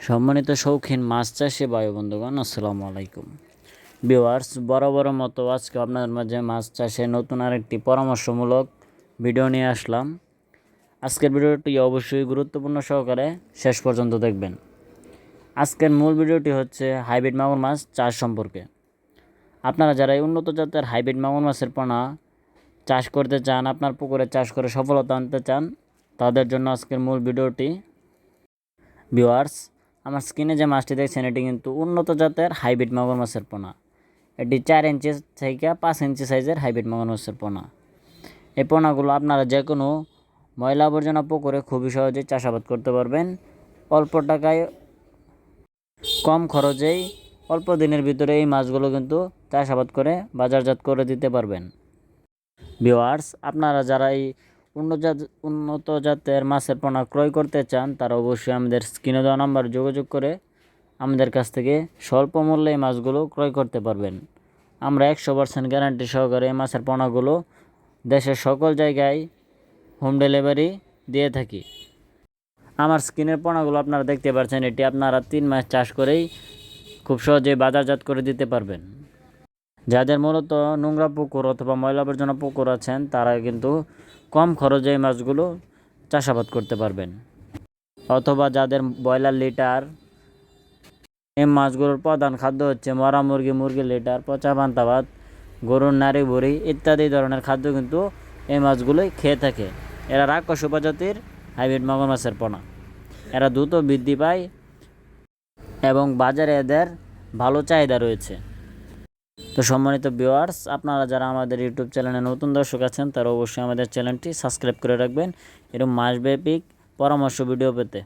সম্মানিত শৌখিন মাছ চাষি ভাই বন্ধুগণ, আসসালামু আলাইকুম। ভিউয়ার্স, বড় মতো আজকে আপনাদের মাঝে মাছ চাষে নতুন আরেকটি পরামর্শমূলক ভিডিও নিয়ে আসলাম। আজকের ভিডিওটি অবশ্যই গুরুত্বপূর্ণ সহকারে শেষ পর্যন্ত দেখবেন। আজকের মূল ভিডিওটি হচ্ছে হাইব্রিড মাগুর মাছ চাষ সম্পর্কে। আপনারা যারা এই উন্নত জাতের হাইব্রিড মাগুর মাছের পোনা চাষ করতে চান, আপনার পুকুরে চাষ করে সফলতা আনতে চান, তাদের জন্য আজকের মূল ভিডিওটি। ভিউয়ার্স, আমার স্ক্রিনে যে মাছটি দেখছেন এটি কিন্তু উন্নত জাতের হাইব্রিড মাগুর মাছের পোনা। এটি 4 ইঞ্চি থেকে 5 ইঞ্চি সাইজের হাইব্রিড মাগুর মাছের পোনা। এই পোনাগুলো আপনারা যে কোনো ময়লা আবর্জনা পুকুরে খুবই সহজেই চাষাবাদ করতে পারবেন। অল্প টাকায়, কম খরচেই, অল্প দিনের ভিতরে এই মাছগুলো কিন্তু চাষাবাদ করে বাজারজাত করে দিতে পারবেন। ভিউয়ার্স, আপনারা যারা এই উন্নত জাতের মাছের পোনা ক্রয় করতে চান, তারা অবশ্যই আমাদের স্ক্রিনে দেওয়া নাম্বারে যোগাযোগ করে আমাদের কাছ থেকে স্বল্প মূল্যে এই মাছগুলো ক্রয় করতে পারবেন। আমরা 100% গ্যারান্টি সহকারে এই মাছের পোনাগুলো দেশের সকল জায়গায় হোম ডেলিভারি দিয়ে থাকি। আমার স্ক্রিনের পোনাগুলো আপনারা দেখতে পাচ্ছেন, এটি আপনারা 3 মাস চাষ করেই খুব সহজেই বাজারজাত করে দিতে পারবেন। যাদের মূলত নোংরা পুকুর অথবা ময়লা আবর্জনা পুকুর আছেন, তারা কিন্তু কম খরচে এই মাছগুলো চাষাবাদ করতে পারবেন। অথবা যাদের ব্রয়লার লিটার, এই মাছগুলোর প্রধান খাদ্য হচ্ছে মরা মুরগি, মুরগির লিটার, পচা পান্তা ভাত, গরুর নাড়ি ভুড়ি ইত্যাদি ধরনের খাদ্য কিন্তু এই মাছগুলোই খেয়ে থাকে। এরা রাক্ষস উপজাতির হাইব্রিড মাগুর মাছের পোনা। এরা দ্রুত বৃদ্ধি পায় এবং বাজারে এদের ভালো চাহিদা রয়েছে। তো সম্মানিত ভিউয়ার্স, আপনারা যারা আমাদের ইউটিউব চ্যানেলে নতুন দর্শক আছেন, তারা অবশ্যই আমাদের চ্যানেলটি সাবস্ক্রাইব করে রাখবেন এরকম মাসব্যাপী পরামর্শ ভিডিও পেতে।